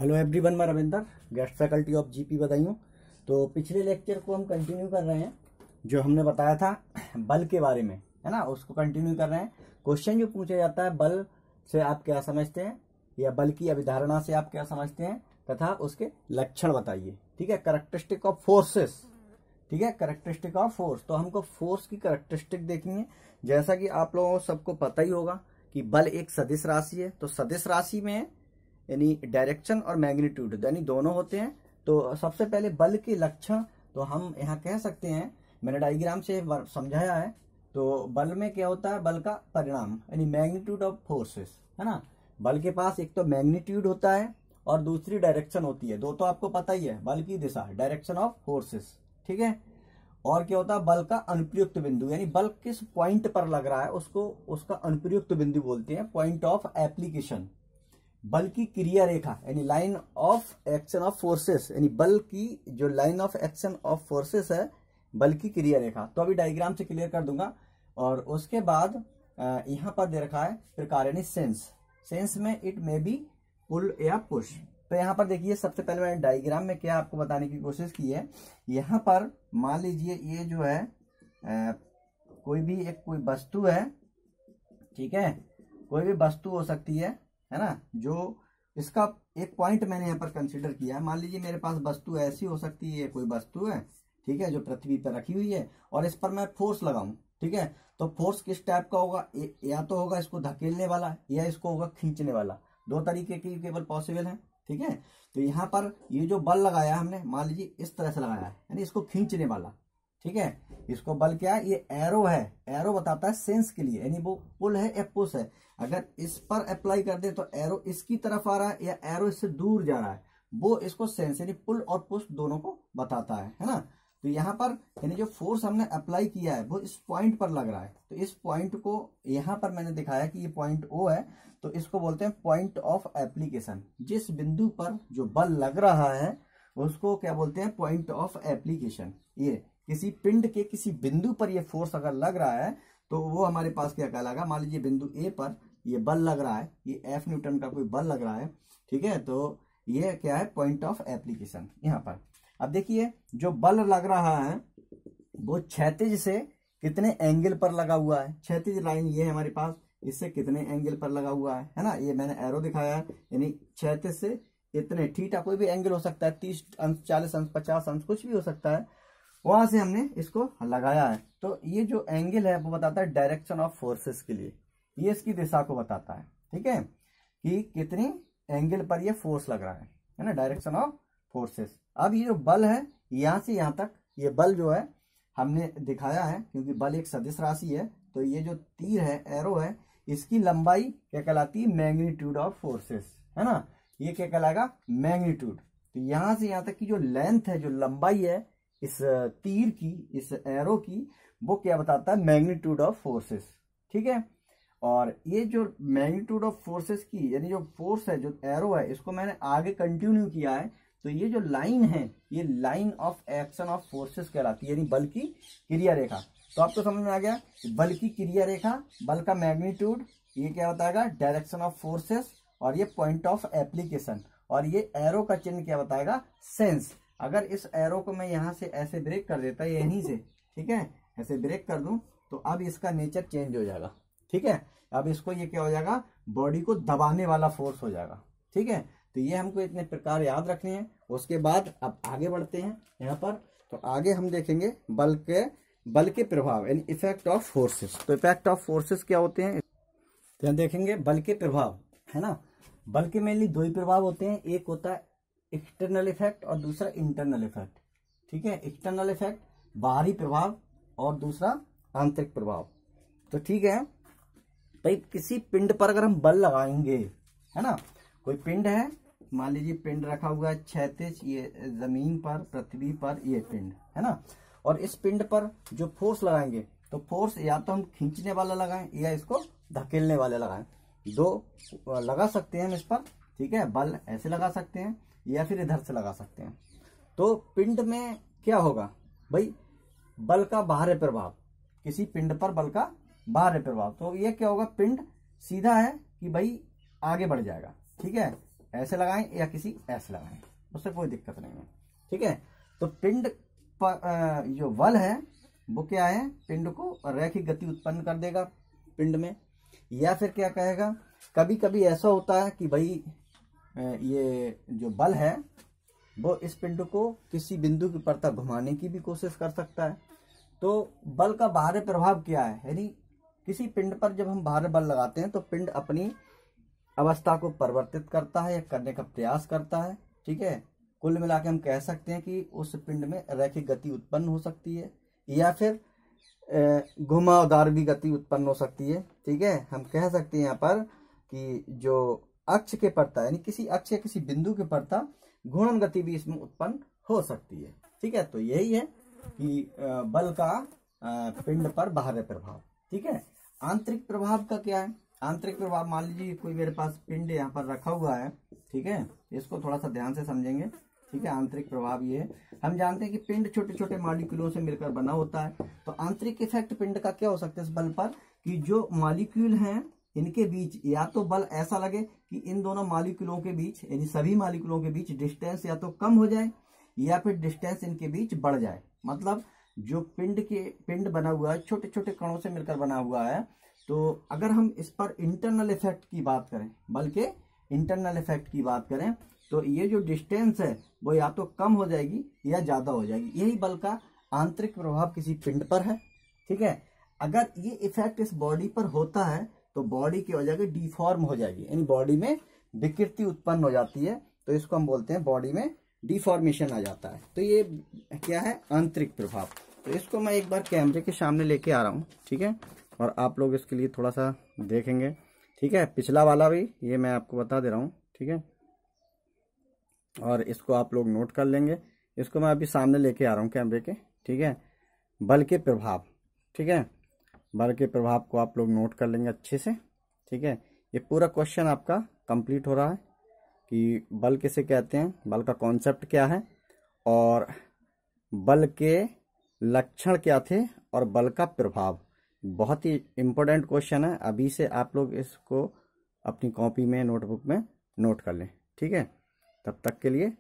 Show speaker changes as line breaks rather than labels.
Hello everyone, मैं Ravinder, guest faculty of GP Badaun. तो पिछले लेक्चर को हम कंटिन्यू कर रहे हैं। जो हमने बताया था बल के बारे में, है ना, उसको कंटिन्यू कर रहे हैं। क्वेश्चन जो पूछा जाता है, बल से आप क्या समझते हैं या बल की अवधारणा से आप क्या समझते हैं तथा उसके लक्षण बताइए। ठीक है, कैरेक्टरिस्टिक ऑफ फोर्सेस। ठीक है, कैरेक्टरिस्टिक ऑफ फोर्स। तो हमको फोर्स की कैरेक्टरिस्टिक देखनी है। जैसा कि आप लोगों को सबको पता ही होगा कि बल एक सदिश राशि है। तो सदिश राशि में यानी डायरेक्शन और मैग्नीट्यूड यानी दोनों होते हैं। तो सबसे पहले बल के लक्षण तो हम यहाँ कह सकते हैं, मैंने डायग्राम से समझाया है। तो बल में क्या होता है, बल का परिणाम यानी मैग्नीट्यूड ऑफ फोर्सेस, है ना। बल के पास एक तो मैग्नीट्यूड होता है और दूसरी डायरेक्शन होती है। दो तो आपको पता ही है, बल की दिशा, डायरेक्शन ऑफ फोर्सेस। ठीक है, और क्या होता है, बल का अनुप्रयुक्त बिंदु यानी बल किस पॉइंट पर लग रहा है उसको उसका अनुप्रयुक्त बिंदु बोलते हैं, पॉइंट ऑफ एप्लीकेशन। बल की क्रिया रेखा यानी line of action of forces, यानी बल की जो line of action of forces है, बल की क्रिया रेखा। तो अभी डायग्राम से क्लियर कर दूंगा। और उसके बाद यहां पर दे रखा है प्रकार यानी सेंस। सेंस में इट मे बी पुल या पुश। तो यहाँ पर देखिए, सबसे पहले मैंने डायग्राम में क्या आपको बताने की कोशिश की है। यहाँ पर मान लीजिए ये जो है कोई वस्तु है। ठीक है, कोई भी वस्तु हो सकती है ना। जो इसका एक पॉइंट मैंने यहाँ पर कंसीडर किया है। मान लीजिए मेरे पास वस्तु ऐसी हो सकती है, कोई वस्तु है, ठीक है, जो पृथ्वी पर रखी हुई है और इस पर मैं फोर्स लगाऊं। ठीक है, तो फोर्स किस टाइप का होगा, या तो होगा इसको धकेलने वाला या इसको होगा खींचने वाला। दो तरीके की केवल पॉसिबल है। ठीक है, तो यहाँ पर ये जो बल लगाया हमने, मान लीजिए इस तरह से लगाया है यानी इसको खींचने वाला। ठीक है, इसको बल क्या है, ये एरो है। एरो बताता है सेंस के लिए, यानी वो पुल है या पुश है। अगर इस पर अप्लाई कर दे तो एरो इसकी तरफ आ रहा है या एरो इससे दूर जा रहा है, वो इसको सेंस यानी पुल और पुश दोनों को बताता है ना। तो यहाँ पर यानी जो फोर्स हमने अप्लाई किया है वो इस पॉइंट पर लग रहा है। तो इस पॉइंट को यहाँ पर मैंने दिखाया कि ये पॉइंट O है, तो इसको बोलते हैं पॉइंट ऑफ एप्लीकेशन। जिस बिंदु पर जो बल लग रहा है उसको क्या बोलते हैं, पॉइंट ऑफ एप्लीकेशन। ये किसी पिंड के किसी बिंदु पर ये फोर्स अगर लग रहा है तो वो हमारे पास क्या कहलाएगा। मान लीजिए बिंदु A पर ये बल लग रहा है, ये F न्यूटन का कोई बल लग रहा है। ठीक है, तो ये क्या है, पॉइंट ऑफ एप्लीकेशन यहाँ पर। अब देखिए, जो बल लग रहा है वो क्षैतिज से कितने एंगल पर लगा हुआ है। क्षैतिज लाइन ये है हमारे पास, इससे कितने एंगल पर लगा हुआ है ना। ये मैंने एरो दिखाया है, यानी क्षैतिज से इतने, थीटा कोई भी एंगल हो सकता है, 30 अंश, 40 अंश, 50 अंश, कुछ भी हो सकता है। वहां से हमने इसको लगाया है। तो ये जो एंगल है वो बताता है डायरेक्शन ऑफ फोर्सेस के लिए, ये इसकी दिशा को बताता है। ठीक है, कि कितनी एंगल पर ये फोर्स लग रहा है ना, डायरेक्शन ऑफ फोर्सेस। अब ये जो बल है यहां से यहां तक, ये बल जो है हमने दिखाया है, क्योंकि बल एक सदिश राशि है। तो ये जो तीर है, एरो है, इसकी लंबाई क्या कहलाती है, मैग्नीट्यूड ऑफ फोर्सेस, है ना। ये क्या कहलाएगा, मैग्नीट्यूड। तो यहां से यहां तक की जो लेंथ है, जो लंबाई है इस तीर की, इस एरो की, वो क्या बताता है, मैग्नीट्यूड ऑफ फोर्सेस। ठीक है, और ये जो मैग्नीट्यूड ऑफ फोर्सेस की यानी जो फोर्स है, जो एरो है, इसको मैंने आगे कंटिन्यू किया है। तो ये जो लाइन है, ये line of action of forces कहलाती है, यानी बल की क्रिया रेखा। तो आपको समझ में आ गया, बल की क्रिया रेखा, बल का मैग्नीट्यूड, ये क्या बताएगा, डायरेक्शन ऑफ फोर्सेस, और ये पॉइंट ऑफ एप्लीकेशन, और ये एरो का चिन्ह क्या बताएगा, सेंस। अगर इस एरो को मैं यहां से ऐसे ब्रेक कर देता यहीं से, ठीक है, ऐसे ब्रेक कर दूं, तो अब इसका नेचर चेंज हो जाएगा। ठीक है, अब इसको ये क्या हो जाएगा, बॉडी को दबाने वाला फोर्स हो जाएगा। ठीक है, तो ये हमको इतने प्रकार याद रखने हैं। उसके बाद अब आगे बढ़ते हैं यहाँ पर। तो आगे हम देखेंगे बल के प्रभाव यानी इफेक्ट ऑफ फोर्सेस। तो इफेक्ट ऑफ फोर्सेस क्या होते हैं, तो यहाँ देखेंगे बल के प्रभाव, है ना। बल के मेनली दो ही प्रभाव होते हैं, एक होता है एक्सटर्नल इफेक्ट और दूसरा इंटरनल इफेक्ट। ठीक है, एक्सटर्नल इफेक्ट बाहरी प्रभाव और दूसरा आंतरिक प्रभाव। तो ठीक है भाई, किसी पिंड पर अगर हम बल लगाएंगे, है ना, कोई पिंड है, मान लीजिए पिंड रखा हुआ है क्षैतिज, ये जमीन पर, पृथ्वी पर ये पिंड है ना, और इस पिंड पर जो फोर्स लगाएंगे, तो फोर्स या तो हम खींचने वाला लगाएं या इसको धकेलने वाले लगाएं। दो लगा सकते हैं हम इस पर। ठीक है, बल ऐसे लगा सकते हैं या फिर इधर से लगा सकते हैं। तो पिंड में क्या होगा भाई, बल का बाहरी प्रभाव, किसी पिंड पर बल का बाहरी प्रभाव। तो ये क्या होगा, पिंड सीधा है कि भाई आगे बढ़ जाएगा। ठीक है, ऐसे लगाएं या किसी ऐसे लगाएं, उससे कोई दिक्कत नहीं है। ठीक है, तो पिंड पर जो बल है वो क्या है, पिंड को रैखिक गति उत्पन्न कर देगा पिंड में। या फिर क्या कहेगा, कभी कभी ऐसा होता है कि भाई ये जो बल है वो इस पिंड को किसी बिंदु की परत घुमाने की भी कोशिश कर सकता है। तो बल का बाहरी प्रभाव क्या है, यानी किसी पिंड पर जब हम बाहरी बल लगाते हैं तो पिंड अपनी अवस्था को परिवर्तित करता है या करने का प्रयास करता है। ठीक है, कुल मिला के हम कह सकते हैं कि उस पिंड में रैखिक गति उत्पन्न हो सकती है या फिर घुमावदार भी गति उत्पन्न हो सकती है। ठीक है, हम कह सकते हैं यहाँ पर कि जो अक्ष के परता यानी किसी अक्ष या किसी बिंदु के परता घूर्णन गति भी इसमें उत्पन्न हो सकती है। ठीक है, तो यही है कि बल का पिंड पर बाहरी प्रभाव। ठीक है, आंतरिक प्रभाव का क्या है, आंतरिक प्रभाव, मान लीजिए कोई मेरे पास पिंड यहाँ पर रखा हुआ है। ठीक है, इसको थोड़ा सा ध्यान से समझेंगे। ठीक है, आंतरिक प्रभाव ये है, हम जानते हैं कि पिंड छोटे छोटे मॉलिक्यूलों से मिलकर बना होता है। तो आंतरिक इफेक्ट पिंड का क्या हो सकता है इस बल पर, कि जो मॉलिक्यूल हैं इनके बीच या तो बल ऐसा लगे कि इन दोनों मॉलिक्यूलों के बीच यानी सभी मॉलिक्यूलों के बीच डिस्टेंस या तो कम हो जाए या फिर डिस्टेंस इनके बीच बढ़ जाए। मतलब जो पिंड बना हुआ है छोटे छोटे कणों से मिलकर बना हुआ है, तो अगर हम इस पर इंटरनल इफेक्ट की बात करें, बल के इंटरनल इफेक्ट की बात करें, तो ये जो डिस्टेंस है वो या तो कम हो जाएगी या ज्यादा हो जाएगी। यही बल का आंतरिक प्रभाव किसी पिंड पर है। ठीक है, अगर ये इफेक्ट इस बॉडी पर होता है तो बॉडी की वजह से डिफॉर्म हो जाएगी, यानी बॉडी में विकृति उत्पन्न हो जाती है, तो इसको हम बोलते हैं बॉडी में डिफॉर्मेशन आ जाता है। तो ये क्या है, आंतरिक प्रभाव। तो इसको मैं एक बार कैमरे के सामने लेके आ रहा हूँ। ठीक है, और आप लोग इसके लिए थोड़ा सा देखेंगे। ठीक है, पिछला वाला भी ये मैं आपको बता दे रहा हूँ। ठीक है, और इसको आप लोग नोट कर लेंगे। इसको मैं अभी सामने लेके आ रहा हूँ कैमरे के। ठीक है, बल के प्रभाव। ठीक है, बल के प्रभाव को आप लोग नोट कर लेंगे अच्छे से। ठीक है, ये पूरा क्वेश्चन आपका कंप्लीट हो रहा है कि बल किसे कहते हैं, बल का कॉन्सेप्ट क्या है और बल के लक्षण क्या थे और बल का प्रभाव। बहुत ही इम्पोर्टेंट क्वेश्चन है, अभी से आप लोग इसको अपनी कॉपी में नोटबुक में नोट कर लें। ठीक है, तब तक के लिए